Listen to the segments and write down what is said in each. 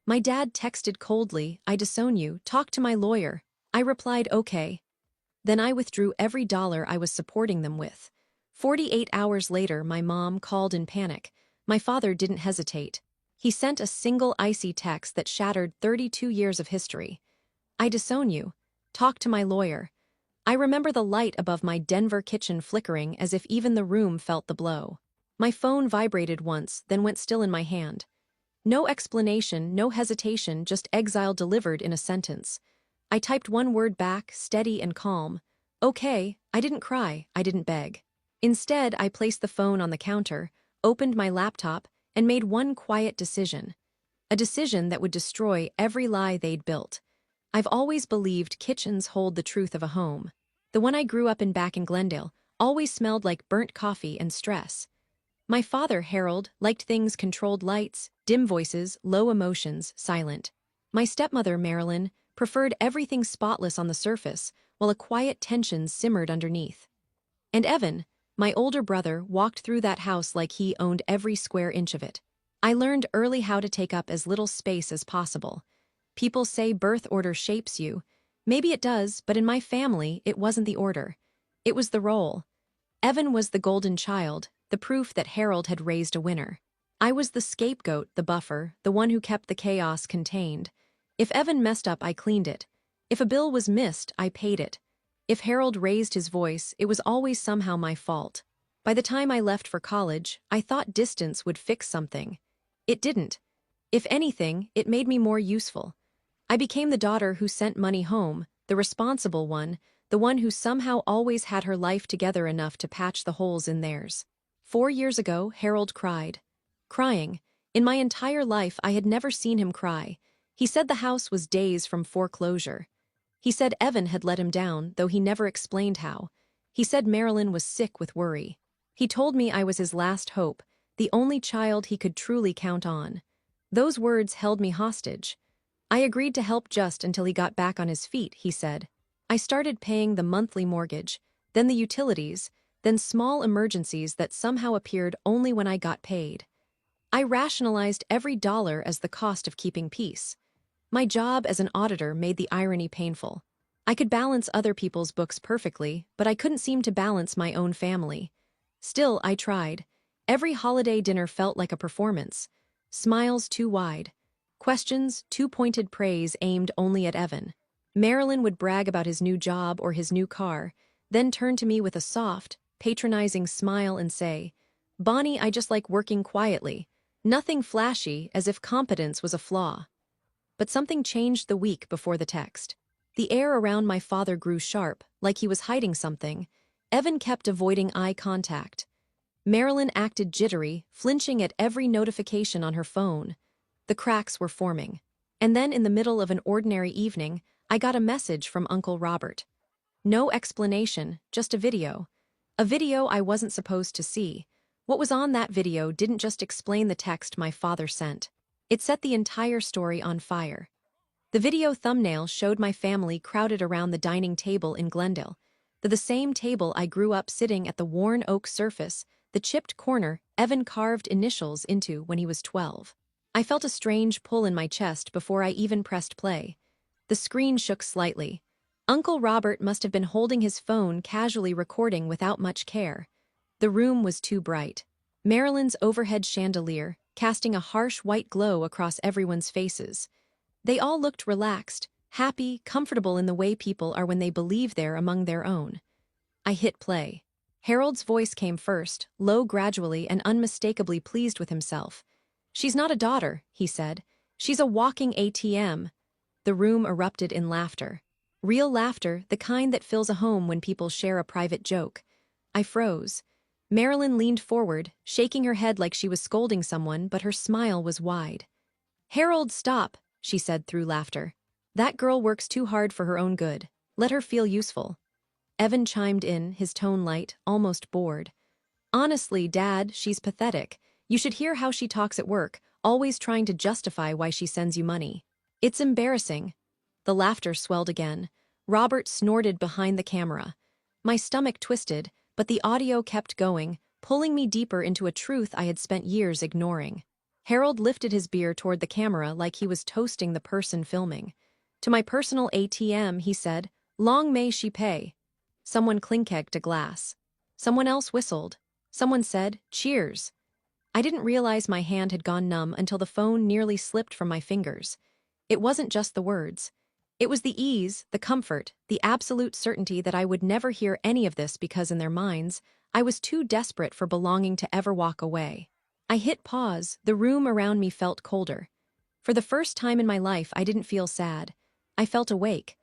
My dad texted coldly, "I disown you, talk to my lawyer." I replied, "Okay." Then I withdrew every dollar I was supporting them with. 48 hours later, my mom called in panic. My father didn't hesitate. He sent a single icy text that shattered 32 years of history. "I disown you. Talk to my lawyer." I remember the light above my Denver kitchen flickering as if even the room felt the blow. My phone vibrated once, then went still in my hand. No explanation, no hesitation, just exile delivered in a sentence. I typed one word back, steady and calm. "Okay." I didn't cry, I didn't beg. Instead, I placed the phone on the counter, opened my laptop, and made one quiet decision. A decision that would destroy every lie they'd built. I've always believed kitchens hold the truth of a home. The one I grew up in back in Glendale always smelled like burnt coffee and stress. My father, Harold, liked things controlled lights, dim voices, low emotions, silent. My stepmother, Marilyn, preferred everything spotless on the surface, while a quiet tension simmered underneath. And Evan, my older brother, walked through that house like he owned every square inch of it. I learned early how to take up as little space as possible. People say birth order shapes you. Maybe it does, but in my family, it wasn't the order. It was the role. Evan was the golden child, the proof that Harold had raised a winner. I was the scapegoat, the buffer, the one who kept the chaos contained. If Evan messed up, I cleaned it. If a bill was missed, I paid it. If Harold raised his voice, it was always somehow my fault. By the time I left for college, I thought distance would fix something. It didn't. If anything, it made me more useful. I became the daughter who sent money home, the responsible one, the one who somehow always had her life together enough to patch the holes in theirs. 4 years ago, Harold cried. Crying. In my entire life, I had never seen him cry. He said the house was days from foreclosure. He said Evan had let him down, though he never explained how. He said Marilyn was sick with worry. He told me I was his last hope, the only child he could truly count on. Those words held me hostage. I agreed to help just until he got back on his feet, he said. I started paying the monthly mortgage, then the utilities, then small emergencies that somehow appeared only when I got paid. I rationalized every dollar as the cost of keeping peace. My job as an auditor made the irony painful. I could balance other people's books perfectly, but I couldn't seem to balance my own family. Still, I tried. Every holiday dinner felt like a performance. Smiles too wide. Questions, too pointed praise aimed only at Evan. Marilyn would brag about his new job or his new car, then turn to me with a soft, patronizing smile and say, "Bonnie, I just like working quietly. Nothing flashy, as if competence was a flaw." But something changed the week before the text. The air around my father grew sharp, like he was hiding something. Evan kept avoiding eye contact. Marilyn acted jittery, flinching at every notification on her phone. The cracks were forming. And then in the middle of an ordinary evening, I got a message from Uncle Robert. No explanation, just a video. A video I wasn't supposed to see. What was on that video didn't just explain the text my father sent. It set the entire story on fire. The video thumbnail showed my family crowded around the dining table in Glendale, the same table I grew up sitting at, the worn oak surface, the chipped corner Evan carved initials into when he was 12. I felt a strange pull in my chest before I even pressed play. The screen shook slightly. Uncle Robert must have been holding his phone, casually recording without much care. The room was too bright. Marilyn's overhead chandelier, casting a harsh white glow across everyone's faces. They all looked relaxed, happy, comfortable in the way people are when they believe they're among their own. I hit play. Harold's voice came first, low gradually and unmistakably pleased with himself. "She's not a daughter," he said. "She's a walking ATM." The room erupted in laughter. Real laughter, the kind that fills a home when people share a private joke. I froze. Marilyn leaned forward, shaking her head like she was scolding someone, but her smile was wide. "Harold, stop," she said through laughter. "That girl works too hard for her own good. Let her feel useful." Evan chimed in, his tone light, almost bored. "Honestly, Dad, she's pathetic. You should hear how she talks at work, always trying to justify why she sends you money. It's embarrassing." The laughter swelled again. Robert snorted behind the camera. My stomach twisted, but the audio kept going, pulling me deeper into a truth I had spent years ignoring. Harold lifted his beer toward the camera like he was toasting the person filming. To my personal ATM, he said, "Long may she pay." Someone clinkegged a glass. Someone else whistled. Someone said, "Cheers." I didn't realize my hand had gone numb until the phone nearly slipped from my fingers. It wasn't just the words. It was the ease, the comfort, the absolute certainty that I would never hear any of this because in their minds, I was too desperate for belonging to ever walk away. I hit pause. The room around me felt colder. For the first time in my life, I didn't feel sad. I felt awake.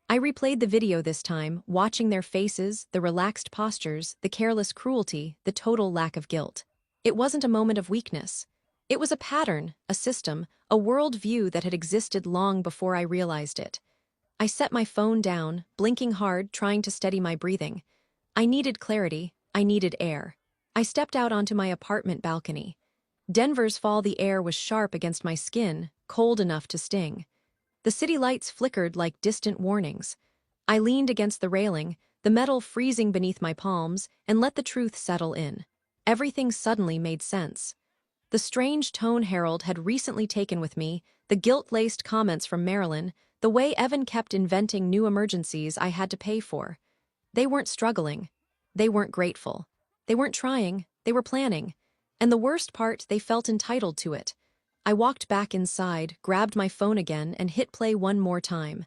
I replayed the video this time, watching their faces, the relaxed postures, the careless cruelty, the total lack of guilt. It wasn't a moment of weakness. It was a pattern, a system, a world view that had existed long before I realized it. I set my phone down, blinking hard, trying to steady my breathing. I needed clarity. I needed air. I stepped out onto my apartment balcony. Denver's fall, the air was sharp against my skin, cold enough to sting. The city lights flickered like distant warnings. I leaned against the railing, the metal freezing beneath my palms, and let the truth settle in. Everything suddenly made sense. The strange tone Harold had recently taken with me, the guilt-laced comments from Marilyn, the way Evan kept inventing new emergencies I had to pay for. They weren't struggling. They weren't grateful. They weren't trying. They were planning. And the worst part, they felt entitled to it. I walked back inside, grabbed my phone again, and hit play one more time.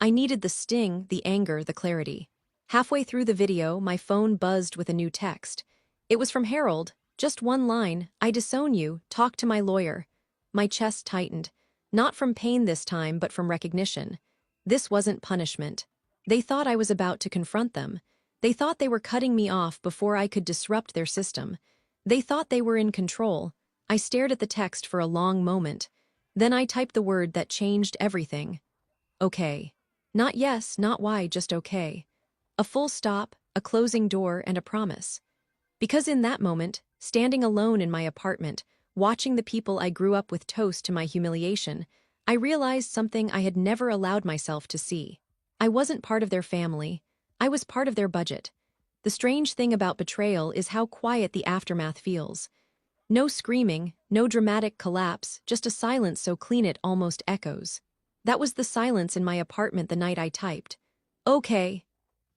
I needed the sting, the anger, the clarity. Halfway through the video, my phone buzzed with a new text. It was from Harold. Just one line, "I disown you, talk to my lawyer." My chest tightened. Not from pain this time, but from recognition. This wasn't punishment. They thought I was about to confront them. They thought they were cutting me off before I could disrupt their system. They thought they were in control. I stared at the text for a long moment. Then I typed the word that changed everything. Okay. Not yes, not why, just okay. A full stop, a closing door, and a promise. Because in that moment, standing alone in my apartment, watching the people I grew up with toast to my humiliation, I realized something I had never allowed myself to see. I wasn't part of their family. I was part of their budget. The strange thing about betrayal is how quiet the aftermath feels. No screaming, no dramatic collapse, just a silence so clean it almost echoes. That was the silence in my apartment the night I typed. Okay.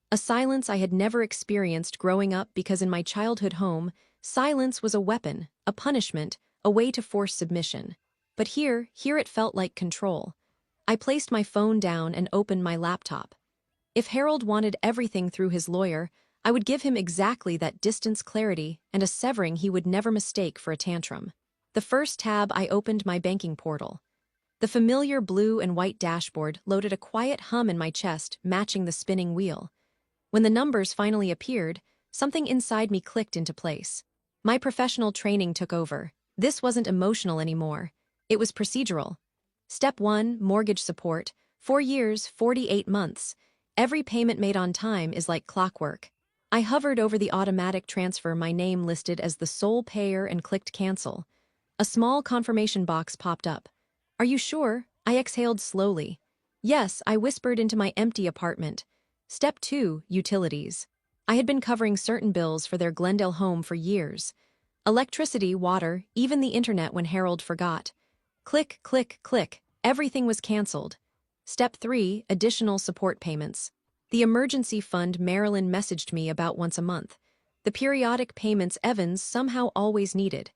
A silence I had never experienced growing up because in my childhood home, silence was a weapon, a punishment, a way to force submission. But here it felt like control. I placed my phone down and opened my laptop. If Harold wanted everything through his lawyer, I would give him exactly that distance, clarity, and a severing he would never mistake for a tantrum. The first tab, I opened my banking portal. The familiar blue and white dashboard loaded a quiet hum in my chest, matching the spinning wheel. When the numbers finally appeared, something inside me clicked into place. My professional training took over. This wasn't emotional anymore. It was procedural. Step 1, mortgage support, 4 years, 48 months. Every payment made on time is like clockwork. I hovered over the automatic transfer, my name listed as the sole payer, and clicked cancel. A small confirmation box popped up. "Are you sure?" I exhaled slowly. "Yes," I whispered into my empty apartment. Step 2, utilities. I had been covering certain bills for their Glendale home for years. Electricity, water, even the internet when Harold forgot. Click, click, click. Everything was canceled. Step 3, additional support payments. The emergency fund Marilyn messaged me about once a month. The periodic payments Evans somehow always needed.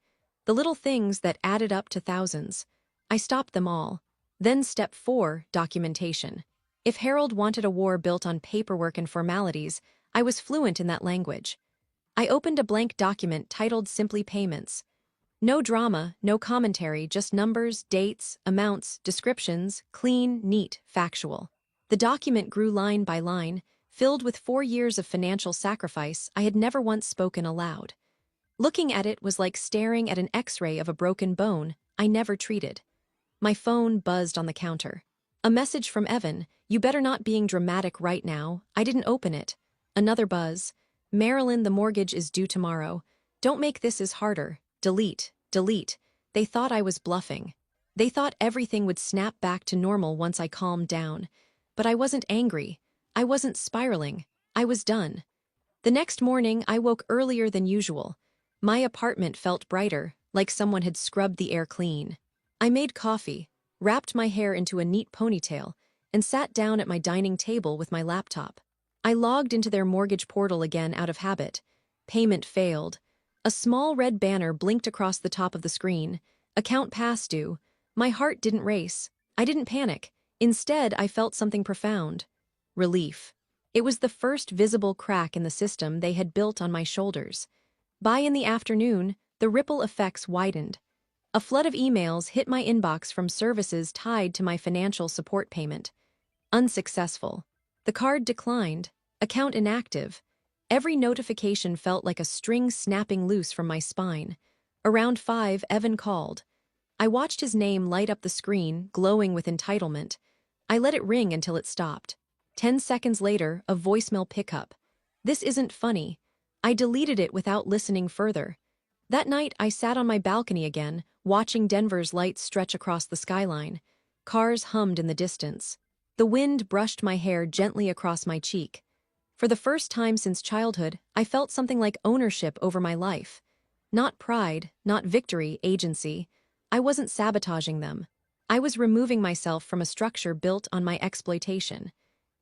The little things that added up to thousands. I stopped them all. Then step 4, documentation. If Harold wanted a war built on paperwork and formalities, I was fluent in that language. I opened a blank document titled simply Payments. No drama, no commentary, just numbers, dates, amounts, descriptions, clean, neat, factual. The document grew line by line, filled with 4 years of financial sacrifice I had never once spoken aloud. Looking at it was like staring at an X-ray of a broken bone I never treated. My phone buzzed on the counter. A message from Evan, "You better not being dramatic right now." I didn't open it. Another buzz. "Marilyn, the mortgage is due tomorrow. Don't make this as harder." Delete, delete. They thought I was bluffing. They thought everything would snap back to normal once I calmed down. But I wasn't angry. I wasn't spiraling. I was done. The next morning, I woke earlier than usual. My apartment felt brighter, like someone had scrubbed the air clean. I made coffee, wrapped my hair into a neat ponytail, and sat down at my dining table with my laptop. I logged into their mortgage portal again out of habit. Payment failed. A small red banner blinked across the top of the screen. Account past due. My heart didn't race. I didn't panic. Instead, I felt something profound. Relief. It was the first visible crack in the system they had built on my shoulders. By in the afternoon, the ripple effects widened. A flood of emails hit my inbox from services tied to my financial support payment. Unsuccessful. The card declined. Account inactive. Every notification felt like a string snapping loose from my spine. Around 5, Evan called. I watched his name light up the screen, glowing with entitlement. I let it ring until it stopped. 10 seconds later, a voicemail pickup. This isn't funny. I deleted it without listening further. That night, I sat on my balcony again, watching Denver's lights stretch across the skyline. Cars hummed in the distance. The wind brushed my hair gently across my cheek. For the first time since childhood, I felt something like ownership over my life. Not pride, not victory, agency. I wasn't sabotaging them. I was removing myself from a structure built on my exploitation.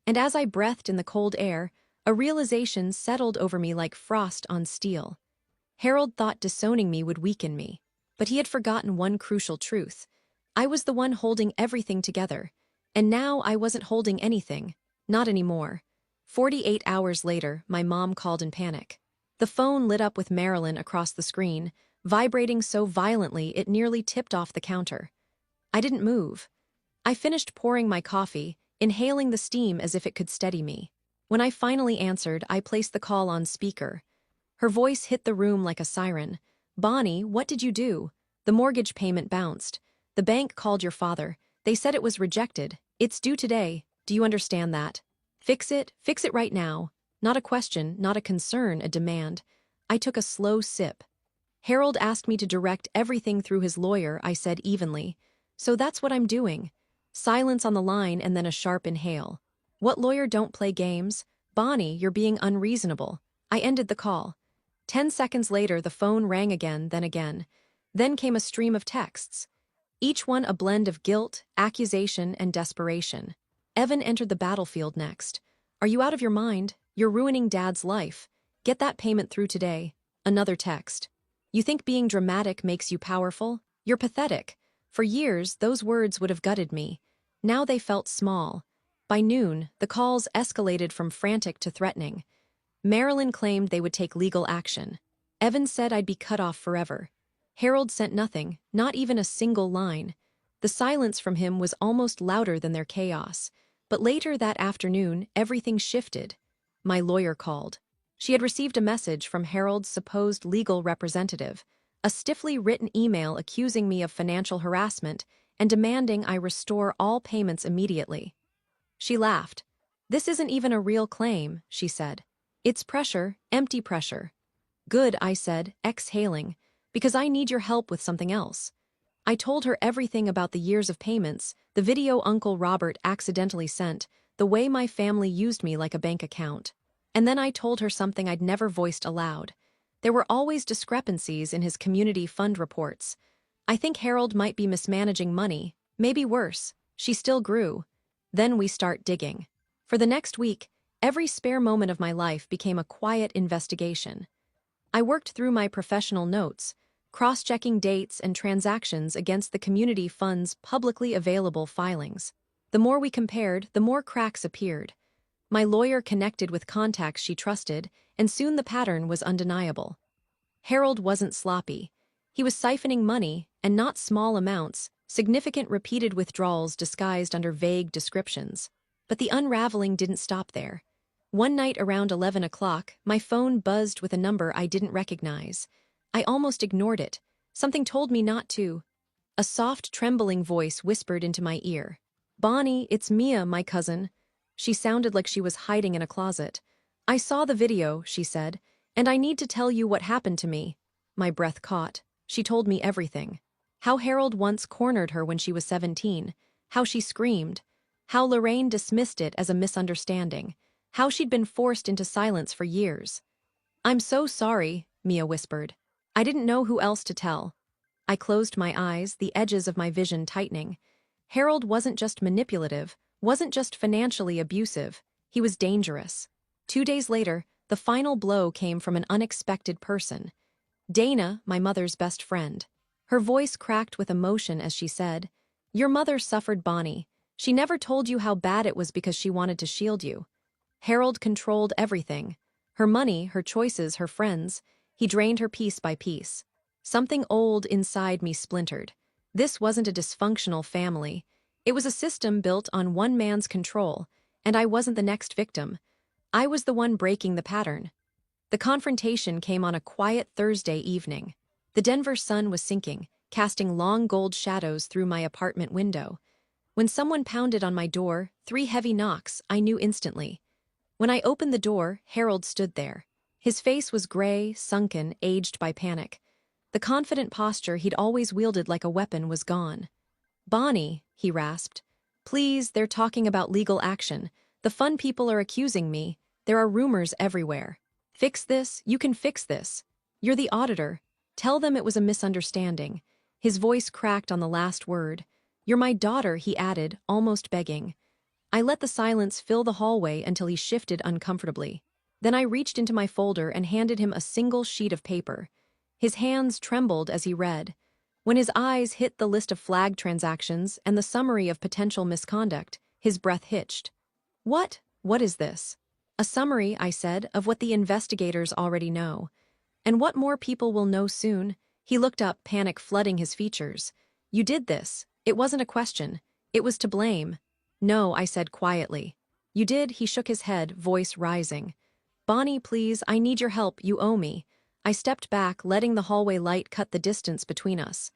And as I breathed in the cold air, a realization settled over me like frost on steel. Harold thought disowning me would weaken me, but he had forgotten one crucial truth. I was the one holding everything together, and now I wasn't holding anything, not anymore. 48 hours later, my mom called in panic. The phone lit up with Marilyn across the screen, vibrating so violently it nearly tipped off the counter. I didn't move. I finished pouring my coffee, inhaling the steam as if it could steady me. When I finally answered, I placed the call on speaker. Her voice hit the room like a siren. "Bonnie, what did you do? The mortgage payment bounced. The bank called your father. They said it was rejected. It's due today. Do you understand that? Fix it right now." Not a question, not a concern, a demand. I took a slow sip. "Harold asked me to direct everything through his lawyer," I said evenly. "So that's what I'm doing." Silence on the line and then a sharp inhale. "What lawyer don't play games? Bonnie, you're being unreasonable." I ended the call. 10 seconds later, the phone rang again, then again. Then came a stream of texts. Each one a blend of guilt, accusation, and desperation. Evan entered the battlefield next. "Are you out of your mind? You're ruining Dad's life. Get that payment through today." Another text. "You think being dramatic makes you powerful? You're pathetic." For years, those words would have gutted me. Now they felt small. By noon, the calls escalated from frantic to threatening. Marilyn claimed they would take legal action. Evan said I'd be cut off forever. Harold sent nothing, not even a single line. The silence from him was almost louder than their chaos. But later that afternoon, everything shifted. My lawyer called. She had received a message from Harold's supposed legal representative, a stiffly written email accusing me of financial harassment and demanding I restore all payments immediately. She laughed. "This isn't even a real claim," she said. "It's pressure, empty pressure." "Good," I said, exhaling, "because I need your help with something else." I told her everything about the years of payments, the video Uncle Robert accidentally sent, the way my family used me like a bank account. And then I told her something I'd never voiced aloud. There were always discrepancies in his community fund reports. I think Harold might be mismanaging money, maybe worse. She still grew. Then we start digging. For the next week, every spare moment of my life became a quiet investigation. I worked through my professional notes, cross-checking dates and transactions against the community fund's publicly available filings. The more we compared, the more cracks appeared. My lawyer connected with contacts she trusted, and soon the pattern was undeniable. Harold wasn't sloppy. He was siphoning money, and not small amounts, significant repeated withdrawals disguised under vague descriptions. But the unraveling didn't stop there. One night around 11 o'clock, my phone buzzed with a number I didn't recognize. I almost ignored it. Something told me not to. A soft, trembling voice whispered into my ear. "Bonnie, it's Mia, my cousin." She sounded like she was hiding in a closet. "I saw the video," she said, "and I need to tell you what happened to me." My breath caught. She told me everything. How Harold once cornered her when she was 17. How she screamed. How Lorraine dismissed it as a misunderstanding. How she'd been forced into silence for years. "I'm so sorry," Mia whispered. "I didn't know who else to tell." I closed my eyes, the edges of my vision tightening. Harold wasn't just manipulative, wasn't just financially abusive. He was dangerous. 2 days later, the final blow came from an unexpected person. Dana, my mother's best friend. Her voice cracked with emotion as she said, "Your mother suffered, Bonnie. She never told you how bad it was because she wanted to shield you. Harold controlled everything. Her money, her choices, her friends. He drained her piece by piece. Something old inside me splintered. This wasn't a dysfunctional family. It was a system built on one man's control, and I wasn't the next victim. I was the one breaking the pattern." The confrontation came on a quiet Thursday evening. The Denver sun was sinking, casting long gold shadows through my apartment window. When someone pounded on my door, 3 heavy knocks, I knew instantly. When I opened the door, Harold stood there. His face was gray, sunken, aged by panic. The confident posture he'd always wielded like a weapon was gone. "Bonnie," he rasped. "Please, they're talking about legal action. The fun people are accusing me. There are rumors everywhere. Fix this, you can fix this. You're the auditor. Tell them it was a misunderstanding." His voice cracked on the last word. "You're my daughter," he added, almost begging. I let the silence fill the hallway until he shifted uncomfortably. Then I reached into my folder and handed him a single sheet of paper. His hands trembled as he read. When his eyes hit the list of flag transactions and the summary of potential misconduct, his breath hitched. What is this?" "A summary," I said, "of what the investigators already know. And what more people will know soon." He looked up, panic flooding his features. "You did this. It wasn't a question. It was to blame." "No," I said quietly. "You did," he shook his head, voice rising. "Bonnie, please, I need your help, you owe me." I stepped back, letting the hallway light cut the distance between us.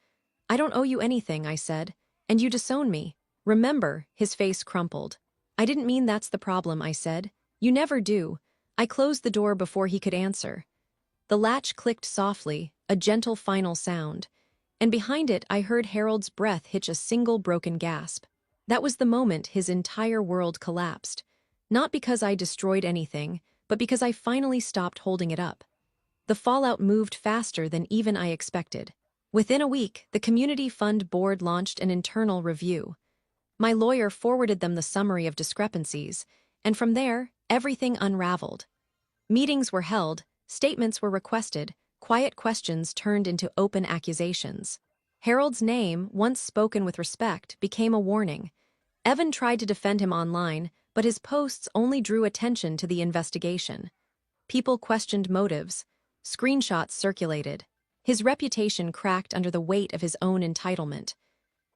"I don't owe you anything," I said. "And you disown me. Remember," his face crumpled. "I didn't mean that's the problem," I said. "You never do." I closed the door before he could answer. The latch clicked softly, a gentle final sound. And behind it I heard Harold's breath hitch a single broken gasp. That was the moment his entire world collapsed. Not because I destroyed anything, but because I finally stopped holding it up. The fallout moved faster than even I expected. Within a week, the Community Fund Board launched an internal review. My lawyer forwarded them the summary of discrepancies, and from there, everything unraveled. Meetings were held, statements were requested, quiet questions turned into open accusations. Harold's name, once spoken with respect, became a warning. Evan tried to defend him online, but his posts only drew attention to the investigation. People questioned motives. Screenshots circulated. His reputation cracked under the weight of his own entitlement.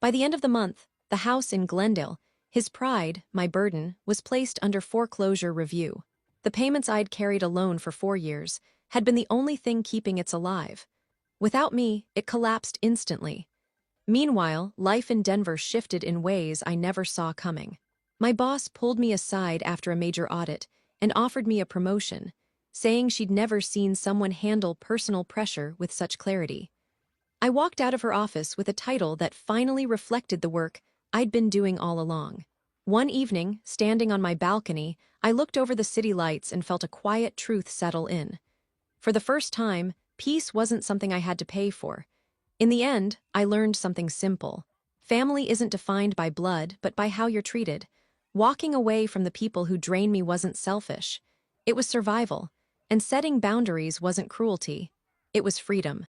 By the end of the month, the house in Glendale, his pride, my burden, was placed under foreclosure review. The payments I'd carried alone for 4 years had been the only thing keeping it alive. Without me, it collapsed instantly. Meanwhile, life in Denver shifted in ways I never saw coming. My boss pulled me aside after a major audit and offered me a promotion, saying she'd never seen someone handle personal pressure with such clarity. I walked out of her office with a title that finally reflected the work I'd been doing all along. One evening, standing on my balcony, I looked over the city lights and felt a quiet truth settle in. For the first time, peace wasn't something I had to pay for. In the end, I learned something simple. Family isn't defined by blood, but by how you're treated. Walking away from the people who drain me wasn't selfish. It was survival. And setting boundaries wasn't cruelty. It was freedom.